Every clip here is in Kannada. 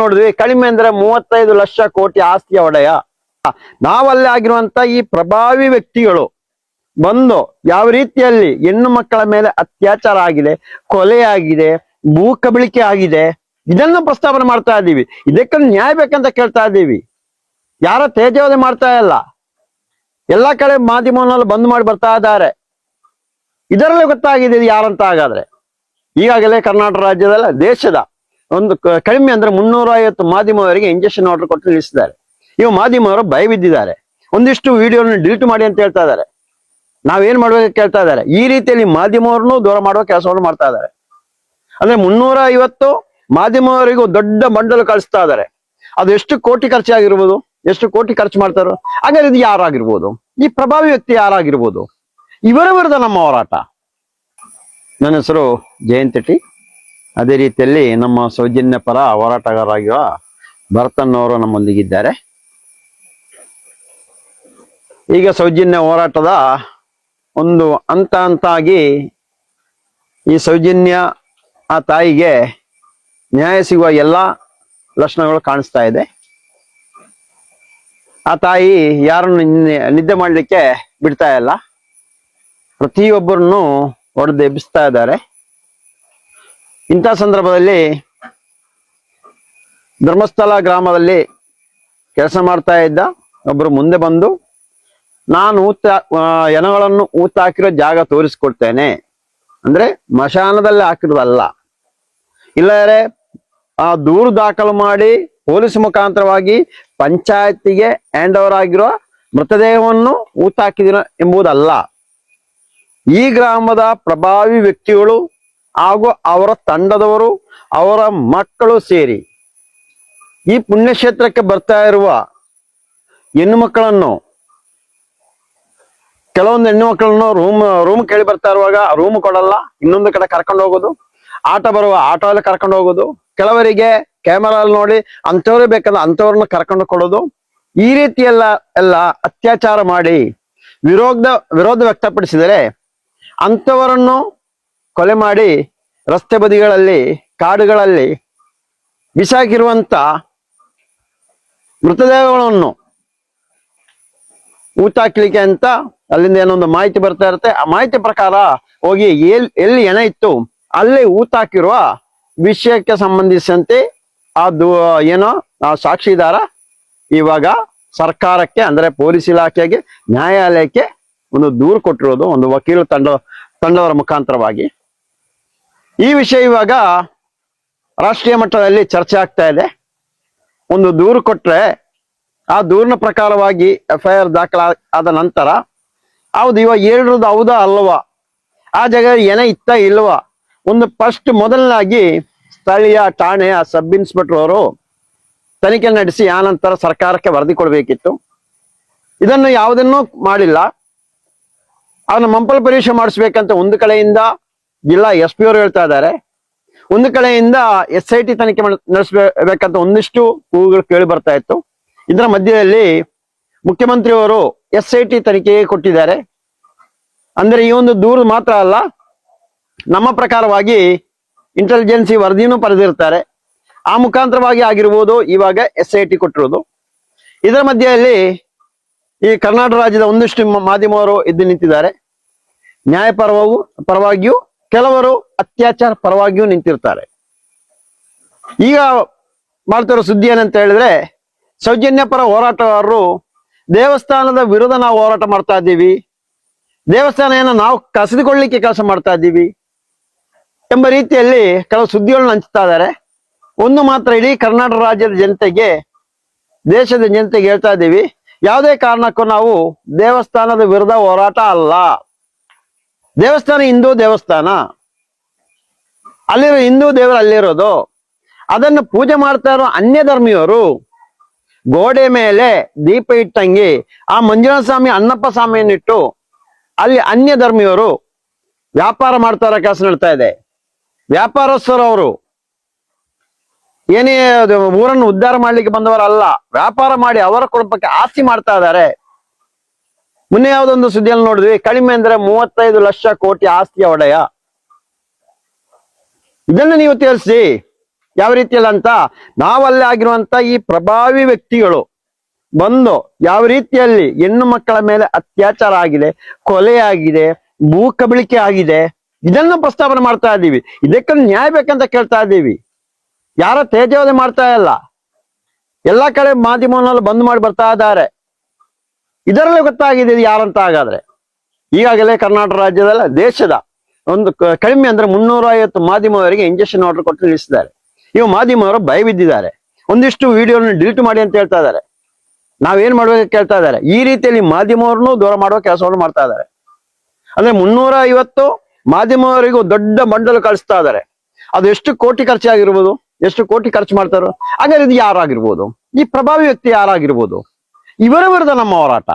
ನೋಡಿದ್ವಿ, ಕಡಿಮೆ ಅಂದ್ರೆ 35 ಲಕ್ಷ ಕೋಟಿ ಆಸ್ತಿಯ ಒಡೆಯ. ನಾವಲ್ಲೇ ಆಗಿರುವಂತ ಈ ಪ್ರಭಾವಿ ವ್ಯಕ್ತಿಗಳು ಬಂದು ಯಾವ ರೀತಿಯಲ್ಲಿ ಹೆಣ್ಣು ಮಕ್ಕಳ ಮೇಲೆ ಅತ್ಯಾಚಾರ ಆಗಿದೆ, ಕೊಲೆ ಆಗಿದೆ, ಭೂ ಕಬಳಿಕೆ ಆಗಿದೆ, ಇದನ್ನ ಪ್ರಸ್ತಾವನೆ ಮಾಡ್ತಾ ಇದ್ದೀವಿ. ಇದಕ್ಕೆ ನ್ಯಾಯ ಬೇಕಂತ ಕೇಳ್ತಾ ಇದ್ದೀವಿ. ಯಾರ ತೇಜೋವಧೆ ಮಾಡ್ತಾ ಇಲ್ಲ, ಎಲ್ಲಾ ಕಡೆ ಮಾಧ್ಯಮವನ್ನೆಲ್ಲ ಬಂದ್ ಮಾಡಿ ಬರ್ತಾ ಇದ್ದಾರೆ. ಇದರಲ್ಲೇ ಗೊತ್ತಾಗಿದೆ ಇದು ಯಾರಂತ. ಹಾಗಾದ್ರೆ ಈಗಾಗಲೇ ಕರ್ನಾಟಕ ರಾಜ್ಯದಲ್ಲ ದೇಶದ ಒಂದು ಕಡಿಮೆ ಅಂದ್ರೆ 350 ಮಾಧ್ಯಮವರಿಗೆ ಇಂಜೆಕ್ಷನ್ ಆರ್ಡರ್ ಕೊಟ್ಟು ನಿಲ್ಲಿಸಿದ್ದಾರೆ. ಇವು ಮಾಧ್ಯಮವರು ಭಯ ಬಿದ್ದಿದ್ದಾರೆ. ಒಂದಿಷ್ಟು ವಿಡಿಯೋನ ಡಿಲೀಟ್ ಮಾಡಿ ಅಂತ ಹೇಳ್ತಾ ಇದ್ದಾರೆ. ನಾವೇನ್ ಮಾಡ್ಬೇಕು ಕೇಳ್ತಾ ಇದ್ದಾರೆ. ಈ ರೀತಿಯಲ್ಲಿ ಮಾಧ್ಯಮವರನ್ನು ದೂರ ಮಾಡುವ ಕೆಲಸವನ್ನು ಮಾಡ್ತಾ ಇದ್ದಾರೆ. ಅಂದ್ರೆ 350 ಮಾಧ್ಯಮವರಿಗೂ ದೊಡ್ಡ ಬಂಡಲು ಕಳಿಸ್ತಾ ಇದ್ದಾರೆ. ಅದು ಎಷ್ಟು ಕೋಟಿ ಖರ್ಚಾಗಿರ್ಬೋದು, ಎಷ್ಟು ಕೋಟಿ ಖರ್ಚು ಮಾಡ್ತಾರೋ. ಹಾಗಾದ್ರೆ ಇದು ಯಾರಾಗಿರ್ಬೋದು, ಈ ಪ್ರಭಾವಿ ವ್ಯಕ್ತಿ ಯಾರಾಗಿರ್ಬೋದು? ಇವರ ವಿರುದ್ಧ ನಮ್ಮ ಹೋರಾಟ. ನನ್ನ ಹೆಸರು ಜಯಂತ್ ಟಿ. ಅದೇ ರೀತಿಯಲ್ಲಿ ನಮ್ಮ ಸೌಜನ್ಯ ಪರ ಹೋರಾಟಗಾರರಾಗಿರುವ ಭರತನ್ ಅವರು ನಮ್ಮೊಂದಿಗಿದ್ದಾರೆ. ಈಗ ಸೌಜನ್ಯ ಹೋರಾಟದ ಒಂದು ಹಂತ ಹಂತಾಗಿ ಈ ಸೌಜನ್ಯ ಆ ತಾಯಿಗೆ ನ್ಯಾಯ ಸಿಗುವ ಎಲ್ಲ ಲಕ್ಷಣಗಳು ಕಾಣಿಸ್ತಾ ಇದೆ. ಆ ತಾಯಿ ಯಾರನ್ನು ನಿದ್ದೆ ಮಾಡಲಿಕ್ಕೆ ಬಿಡ್ತಾ ಇಲ್ಲ. ಪ್ರತಿಯೊಬ್ಬರನ್ನು ಹೊಡೆದು ಎಬ್ಬಿಸ್ತಾ ಇದ್ದಾರೆ. ಇಂಥ ಸಂದರ್ಭದಲ್ಲಿ ಧರ್ಮಸ್ಥಳ ಗ್ರಾಮದಲ್ಲಿ ಕೆಲಸ ಮಾಡ್ತಾ ಇದ್ದ ಒಬ್ಬರು ಮುಂದೆ ಬಂದು, ನಾನು ಹೆಣಗಳನ್ನು ಊತ ಹಾಕಿರೋ ಜಾಗ ತೋರಿಸ್ಕೊಡ್ತೇನೆ ಅಂದ್ರೆ ಮಶಾನದಲ್ಲಿ ಹಾಕಿರೋದಲ್ಲ, ಇಲ್ಲದ್ರೆ ಆ ದೂರು ದಾಖಲು ಮಾಡಿ ಪೊಲೀಸ್ ಮುಖಾಂತರವಾಗಿ ಪಂಚಾಯತಿಗೆ ಹ್ಯಾಂಡ್ ಓವರ್ ಆಗಿರೋ ಮೃತದೇಹವನ್ನು ಊತ ಹಾಕಿದಿರ ಎಂಬುದಲ್ಲ. ಈ ಗ್ರಾಮದ ಪ್ರಭಾವಿ ವ್ಯಕ್ತಿಗಳು ಹಾಗೂ ಅವರ ತಂಡದವರು, ಅವರ ಮಕ್ಕಳು ಸೇರಿ ಈ ಪುಣ್ಯಕ್ಷೇತ್ರಕ್ಕೆ ಬರ್ತಾ ಇರುವ ಹೆಣ್ಣು ಮಕ್ಕಳನ್ನು, ಕೆಲವೊಂದು ಹೆಣ್ಣು ಮಕ್ಕಳನ್ನು ರೂಮ್ ಕೇಳಿ ಬರ್ತಾ ಇರುವಾಗ ರೂಮ್ ಕೊಡಲ್ಲ, ಇನ್ನೊಂದು ಕಡೆ ಕರ್ಕೊಂಡು ಹೋಗೋದು, ಆಟ ಬರುವ ಆಟೋ ಅಲ್ಲಿ ಕರ್ಕೊಂಡು ಹೋಗೋದು, ಕೆಲವರಿಗೆ ಕ್ಯಾಮರಾ ಅಲ್ಲಿ ನೋಡಿ ಅಂಥವ್ರೇ ಬೇಕಂದ್ರೆ ಅಂಥವ್ರನ್ನ ಕರ್ಕೊಂಡು ಕೊಡೋದು. ಈ ರೀತಿ ಎಲ್ಲ ಅತ್ಯಾಚಾರ ಮಾಡಿ ವಿರೋಧ ವ್ಯಕ್ತಪಡಿಸಿದರೆ ಅಂಥವರನ್ನು ಕೊಲೆ ಮಾಡಿ ರಸ್ತೆ ಬದಿಗಳಲ್ಲಿ, ಕಾಡುಗಳಲ್ಲಿ ಬಿಸಾಕಿರುವಂತ ಮೃತದೇಹಗಳನ್ನು ಊತ ಹಾಕ್ಲಿಕ್ಕೆ ಅಂತ ಅಲ್ಲಿಂದ ಏನೊಂದು ಮಾಹಿತಿ ಬರ್ತಾ ಇರುತ್ತೆ. ಆ ಮಾಹಿತಿ ಪ್ರಕಾರ ಹೋಗಿ ಎಲ್ಲಿ ಹೆಣ ಇತ್ತು ಅಲ್ಲಿ ಊತ ಹಾಕಿರುವ ವಿಷಯಕ್ಕೆ ಸಂಬಂಧಿಸಿದಂತೆ ಏನೋ ಆ ಸಾಕ್ಷಿದಾರ ಇವಾಗ ಸರ್ಕಾರಕ್ಕೆ ಅಂದ್ರೆ ಪೊಲೀಸ್ ಇಲಾಖೆಗೆ, ನ್ಯಾಯಾಲಯಕ್ಕೆ ಒಂದು ದೂರು ಕೊಟ್ಟಿರೋದು, ಒಂದು ವಕೀಲ ತಂಡವರ ಮುಖಾಂತರವಾಗಿ. ಈ ವಿಷಯ ಇವಾಗ ರಾಷ್ಟ್ರೀಯ ಮಟ್ಟದಲ್ಲಿ ಚರ್ಚೆ ಆಗ್ತಾ ಇದೆ. ಒಂದು ದೂರು ಕೊಟ್ರೆ ಆ ದೂರಿನ ಪ್ರಕಾರವಾಗಿ FIR ದಾಖಲಾದ ನಂತರ ಹೌದು ಇವಾಗ ಹೇಳಿರೋದು ಹೌದಾ ಅಲ್ವಾ, ಆ ಜಾಗ ಏನ ಇತ್ತ ಇಲ್ವಾ, ಒಂದು ಫಸ್ಟ್ ಮೊದಲನಾಗಿ ಸ್ಥಳೀಯ ಠಾಣೆಯ ಸಬ್ ಇನ್ಸ್ಪೆಕ್ಟರ್ ಅವರು ತನಿಖೆ ನಡೆಸಿ ಆ ನಂತರ ಸರ್ಕಾರಕ್ಕೆ ವರದಿ ಕೊಡಬೇಕಿತ್ತು. ಇದನ್ನು ಯಾವುದನ್ನೂ ಮಾಡಿಲ್ಲ. ಅವನ್ನ ಮಂಪಲ್ ಪರೀಕ್ಷೆ ಮಾಡಿಸ್ಬೇಕಂತ ಒಂದು ಕಡೆಯಿಂದ ಜಿಲ್ಲಾ SP ಅವರು ಹೇಳ್ತಾ ಇದ್ದಾರೆ, ಒಂದು ಕಡೆಯಿಂದ SIT ತನಿಖೆ ನಡೆಸಬೇಕಂತ ಒಂದಿಷ್ಟು ಕೂಗುಗಳು ಕೇಳಿ ಬರ್ತಾ ಇತ್ತು. ಇದರ ಮಧ್ಯದಲ್ಲಿ ಮುಖ್ಯಮಂತ್ರಿಯವರು SIT ತನಿಖೆಗೆ ಕೊಟ್ಟಿದ್ದಾರೆ. ಅಂದ್ರೆ ಈ ಒಂದು ದೂರು ಮಾತ್ರ ಅಲ್ಲ, ನಮ್ಮ ಪ್ರಕಾರವಾಗಿ ಇಂಟೆಲಿಜೆನ್ಸಿ ವರದಿನೂ ಪಡೆದಿರ್ತಾರೆ. ಆ ಮುಖಾಂತರವಾಗಿ ಆಗಿರ್ಬೋದು ಇವಾಗ SIT ಕೊಟ್ಟಿರೋದು. ಇದರ ಮಧ್ಯದಲ್ಲಿ ಈ ಕರ್ನಾಟಕ ರಾಜ್ಯದ ಒಂದಿಷ್ಟು ಮಾಧ್ಯಮವರು ಎದ್ದು ನಿಂತಿದ್ದಾರೆ. ನ್ಯಾಯ ಪರವಾಗಿಯೂ ಕೆಲವರು ಅತ್ಯಾಚಾರ ಪರವಾಗಿಯೂ ನಿಂತಿರ್ತಾರೆ. ಈಗ ಮಾಡ್ತಿರೋ ಸುದ್ದಿ ಏನಂತ ಹೇಳಿದ್ರೆ, ಸೌಜನ್ಯ ಪರ ಹೋರಾಟಗಾರರು ದೇವಸ್ಥಾನದ ವಿರುದ್ಧ ನಾವು ಹೋರಾಟ ಮಾಡ್ತಾ ಇದ್ದೀವಿ, ದೇವಸ್ಥಾನ ನಾವು ಕಸಿದುಕೊಳ್ಳಲಿಕ್ಕೆ ಕೆಲಸ ಮಾಡ್ತಾ ಇದ್ದೀವಿ ಎಂಬ ರೀತಿಯಲ್ಲಿ ಕೆಲವು ಸುದ್ದಿಗಳನ್ನ ಹಂಚ್ತಾ ಇದ್ದಾರೆ. ಒಂದು ಮಾತ್ರ ಇಡೀ ಕರ್ನಾಟಕ ರಾಜ್ಯದ ಜನತೆಗೆ, ದೇಶದ ಜನತೆಗೆ ಹೇಳ್ತಾ ಇದ್ದೀವಿ, ಯಾವುದೇ ಕಾರಣಕ್ಕೂ ನಾವು ದೇವಸ್ಥಾನದ ವಿರುದ್ಧ ಹೋರಾಟ ಅಲ್ಲ. ದೇವಸ್ಥಾನ ಹಿಂದೂ ದೇವಸ್ಥಾನ, ಅಲ್ಲಿರೋ ಹಿಂದೂ ದೇವರು ಅಲ್ಲಿರೋದು. ಅದನ್ನು ಪೂಜೆ ಮಾಡ್ತಾ ಇರೋ ಅನ್ಯ ಧರ್ಮೀಯರು ಗೋಡೆ ಮೇಲೆ ದೀಪ ಇಟ್ಟಂಗೆ ಆ ಮಂಜುನಾಥ ಸ್ವಾಮಿ, ಅಣ್ಣಪ್ಪ ಸ್ವಾಮಿಯನ್ನಿಟ್ಟು ಅಲ್ಲಿ ಅನ್ಯ ಧರ್ಮೀಯರು ವ್ಯಾಪಾರ ಮಾಡ್ತಾ ಇರೋ ಕೆಲಸ ನಡ್ತಾ ಇದೆ. ವ್ಯಾಪಾರಸ್ಥರು ಅವರು ಏನೇ ಊರನ್ನು ಉದ್ಧಾರ ಮಾಡ್ಲಿಕ್ಕೆ ಬಂದವರಲ್ಲ, ವ್ಯಾಪಾರ ಮಾಡಿ ಅವರ ಕುಟುಂಬಕ್ಕೆ ಆಸ್ತಿ ಮಾಡ್ತಾ ಇದ್ದಾರೆ. ಮೊನ್ನೆ ಯಾವುದೊಂದು ಸುದ್ದಿಯಲ್ಲಿ ನೋಡಿದ್ವಿ, ಕಡಿಮೆ ಅಂದ್ರೆ 35 ಲಕ್ಷ ಕೋಟಿ ಆಸ್ತಿಯ ಒಡೆಯ. ಇದನ್ನು ನೀವು ತಿಳಿಸಿ. ಯಾವ ರೀತಿಯಲ್ಲಿ ಅಂತ, ನಾವಲ್ಲೇ ಆಗಿರುವಂತ ಈ ಪ್ರಭಾವಿ ವ್ಯಕ್ತಿಗಳು ಬಂದು ಯಾವ ರೀತಿಯಲ್ಲಿ ಹೆಣ್ಣು ಮಕ್ಕಳ ಮೇಲೆ ಅತ್ಯಾಚಾರ ಆಗಿದೆ, ಕೊಲೆ ಆಗಿದೆ, ಭೂ ಕಬಳಿಕೆ ಆಗಿದೆ, ಇದನ್ನ ಪ್ರಸ್ತಾವನೆ ಮಾಡ್ತಾ ಇದ್ದೀವಿ. ಇದಕ್ಕೆ ನ್ಯಾಯ ಬೇಕಂತ ಕೇಳ್ತಾ ಇದ್ದೀವಿ. ಯಾರ ತೇಜೋವಧೆ ಮಾಡ್ತಾ ಇಲ್ಲ. ಎಲ್ಲಾ ಕಡೆ ಮಾಧ್ಯಮವನ್ನು ಬಂದ್ ಮಾಡಿ ಬರ್ತಾ ಇದ್ದಾರೆ. ಇದರಲ್ಲಿ ಗೊತ್ತಾಗಿದೆ ಇದು ಯಾರಂತ. ಹಾಗಾದ್ರೆ ಈಗಾಗಲೇ ಕರ್ನಾಟಕ ರಾಜ್ಯದಲ್ಲ, ದೇಶದ ಒಂದು ಕಡಿಮೆ ಅಂದ್ರೆ 350 ಮಾಧ್ಯಮವರಿಗೆ ಇಂಜೆಕ್ಷನ್ ಆರ್ಡರ್ ಕೊಟ್ಟು ನಿಲ್ಲಿಸಿದ್ದಾರೆ. ಇವು ಮಾಧ್ಯಮವರು ಭಯ ಬಿದ್ದಿದ್ದಾರೆ. ಒಂದಿಷ್ಟು ವಿಡಿಯೋನ ಡಿಲೀಟ್ ಮಾಡಿ ಅಂತ ಹೇಳ್ತಾ ಇದ್ದಾರೆ. ನಾವೇನ್ ಮಾಡ್ಬೇಕು ಕೇಳ್ತಾ ಇದ್ದಾರೆ. ಈ ರೀತಿಯಲ್ಲಿ ಮಾಧ್ಯಮವರನ್ನು ದೂರ ಮಾಡುವ ಕೆಲಸವನ್ನು ಮಾಡ್ತಾ ಇದ್ದಾರೆ. ಅಂದ್ರೆ 350 ಮಾಧ್ಯಮವರಿಗೂ ದೊಡ್ಡ ಬಂಡಲ್ ಕಳಿಸ್ತಾ ಇದ್ದಾರೆ. ಅದು ಎಷ್ಟು ಕೋಟಿ ಖರ್ಚಾಗಿರ್ಬೋದು, ಎಷ್ಟು ಕೋಟಿ ಖರ್ಚು ಮಾಡ್ತಾರೋ. ಹಾಗಾದ್ರೆ ಇದು ಯಾರಾಗಿರ್ಬೋದು, ಈ ಪ್ರಭಾವಿ ವ್ಯಕ್ತಿ ಯಾರಾಗಿರ್ಬೋದು? ಇವರ ವಿರುದ್ಧ ನಮ್ಮ ಹೋರಾಟ.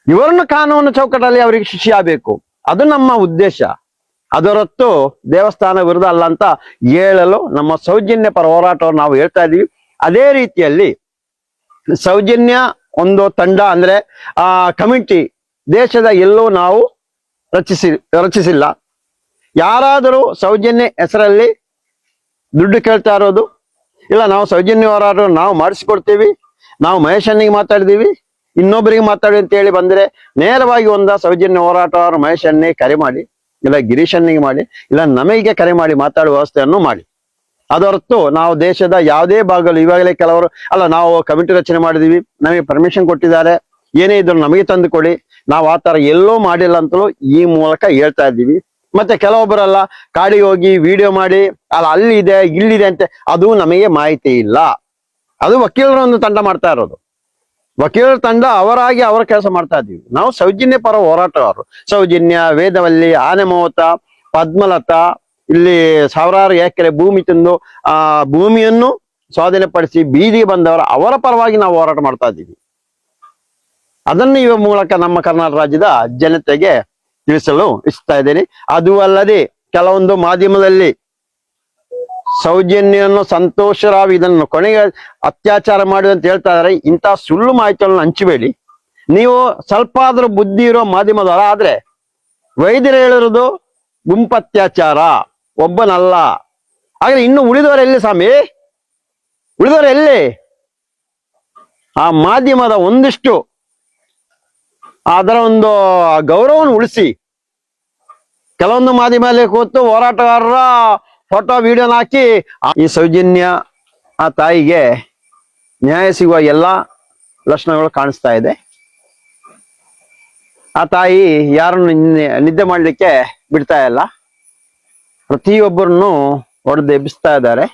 ಇವರನ್ನು ಕಾನೂನು ಚೌಕಟ್ಟಲ್ಲಿ ಅವರಿಗೆ ಶಿಕ್ಷೆ ಆಗಬೇಕು, ಅದು ನಮ್ಮ ಉದ್ದೇಶ. ಅದರೊತ್ತು ದೇವಸ್ಥಾನ ವಿರುದ್ಧ ಅಲ್ಲ ಅಂತ ಹೇಳಲು ನಮ್ಮ ಸೌಜನ್ಯ ಪರ ಹೋರಾಟವನ್ನು ನಾವು ಹೇಳ್ತಾ ಇದೀವಿ. ಅದೇ ರೀತಿಯಲ್ಲಿ ಸೌಜನ್ಯ ಒಂದು ತಂಡ ಅಂದ್ರೆ ಕಮಿಟಿ ದೇಶದ ಎಲ್ಲೂ ನಾವು ರಚಿಸಿಲ್ಲ. ಯಾರಾದರೂ ಸೌಜನ್ಯ ಹೆಸರಲ್ಲಿ ದುಡ್ಡು ಕೇಳ್ತಾ ಇರೋದು, ಇಲ್ಲ ನಾವು ಸೌಜನ್ಯ ಹೋರಾಟ ನಾವು ಮಾಡಿಸ್ಕೊಡ್ತೀವಿ, ನಾವು ಮಹೇಶನ್ನಿಗೆ ಮಾತಾಡಿದೀವಿ, ಇನ್ನೊಬ್ಬರಿಗೆ ಮಾತಾಡಿ ಅಂತ ಹೇಳಿ ಬಂದ್ರೆ ನೇರವಾಗಿ ಸೌಜನ್ಯ ಹೋರಾಟಗಾರರು ಮಹೇಶನ್ನೇ ಕರೆ ಮಾಡಿ, ಇಲ್ಲ ಗಿರೀಶನ್ನಿಗೆ ಮಾಡಿ, ಇಲ್ಲ ನಮಗೆ ಕರೆ ಮಾಡಿ ಮಾತಾಡುವ ವ್ಯವಸ್ಥೆಯನ್ನು ಮಾಡಿ. ಅದರತ್ತು ನಾವು ದೇಶದ ಯಾವುದೇ ಭಾಗಗಳು ಇವಾಗಲೇ ಕೆಲವರು ಅಲ್ಲ ನಾವು ಕಮಿಟಿ ರಚನೆ ಮಾಡಿದೀವಿ, ನಮಗೆ ಪರ್ಮಿಷನ್ ಕೊಟ್ಟಿದ್ದಾರೆ, ಏನೇ ಇದ್ರು ನಮಗೆ ತಂದು ಕೊಡಿ, ನಾವು ಆ ತರ ಎಲ್ಲೋ ಮಾಡಿಲ್ಲ ಅಂತಲೂ ಈ ಮೂಲಕ ಹೇಳ್ತಾ ಇದ್ದೀವಿ. ಮತ್ತೆ ಕೆಲವೊಬ್ಬರಲ್ಲ ಕಾಡಿಗೆ ಹೋಗಿ ವಿಡಿಯೋ ಮಾಡಿ ಅಲ್ಲ ಅಲ್ಲಿದೆ ಇಲ್ಲಿದೆ ಅಂತ, ಅದು ನಮಗೆ ಮಾಹಿತಿ ಇಲ್ಲ. ಅದು ವಕೀಲರ ಒಂದು ತಂಡ ಮಾಡ್ತಾ ಇರೋದು. ವಕೀಲರ ತಂಡ ಅವರಾಗಿ ಅವರ ಕೆಲಸ ಮಾಡ್ತಾ ಇದ್ದೀವಿ. ನಾವು ಸೌಜನ್ಯ ಪರ ಹೋರಾಟಗಾರರು. ಸೌಜನ್ಯ, ವೇದವಲ್ಲಿ, ಆನೆಮೋತ, ಪದ್ಮಲತಾ, ಇಲ್ಲಿ ಸಾವಿರಾರು ಎಕರೆ ಭೂಮಿ ತಂದು ಭೂಮಿಯನ್ನು ಸ್ವಾಧೀನಪಡಿಸಿ ಬೀದಿಗೆ ಬಂದವರ ಅವರ ಪರವಾಗಿ ನಾವು ಹೋರಾಟ ಮಾಡ್ತಾ ಇದ್ದೀವಿ. ಅದನ್ನು ಈ ಮೂಲಕ ನಮ್ಮ ಕರ್ನಾಟಕ ರಾಜ್ಯದ ಜನತೆಗೆ ತಿಳಿಸಲು ಇಚ್ಛಿಸ್ತಾ ಇದ್ದೇನೆ. ಅದು ಅಲ್ಲದೆ ಕೆಲವೊಂದು ಮಾಧ್ಯಮದಲ್ಲಿ ಸೌಜನ್ಯನ್ನು ಸಂತೋಷರಾವ್ ಇದನ್ನು ಕೊನೆಗೆ ಅತ್ಯಾಚಾರ ಮಾಡಿದೆ ಅಂತ ಹೇಳ್ತಾ ಇದ್ದಾರೆ. ಇಂತಹ ಸುಳ್ಳು ಮಾಹಿತಿಗಳನ್ನು ಹಂಚಬೇಡಿ. ನೀವು ಸ್ವಲ್ಪ ಆದ್ರೂ ಬುದ್ಧಿ ಇರೋ ಮಾಧ್ಯಮದವರ ಆದ್ರೆ ವೈದ್ಯರು ಹೇಳಿರೋದು ಗುಂಪತ್ಯಾಚಾರ, ಒಬ್ಬನಲ್ಲ. ಹಾಗೆ ಇನ್ನು ಉಳಿದವರೆಲ್ಲಿ ಸ್ವಾಮಿ, ಉಳಿದವರೆಲ್ಲಿ? ಆ ಮಾಧ್ಯಮದ ಒಂದಿಷ್ಟು ಅದರ ಒಂದು ಗೌರವವನ್ನು ಉಳಿಸಿ. ಕೆಲವೊಂದು ಮಾಧ್ಯಮದಲ್ಲಿ ಕೂತು ಹೋರಾಟಗಾರರ ಫೋಟೋ ವಿಡಿಯೋನ ಹಾಕಿ ಈ ಸೌಜನ್ಯ ಆ ತಾಯಿಗೆ ನ್ಯಾಯ ಸಿಗುವ ಎಲ್ಲಾ ಲಕ್ಷಣಗಳು ಕಾಣಿಸ್ತಾ ಇದೆ. ಆ ತಾಯಿ ಯಾರನ್ನು ನಿದ್ದೆ ಮಾಡ್ಲಿಕ್ಕೆ ಬಿಡ್ತಾ ಇಲ್ಲ, ಪ್ರತಿಯೊಬ್ಬರನ್ನು ಹೊಡೆದು ಎಬ್ಬಿಸ್ತಾ ಇದ್ದಾರೆ.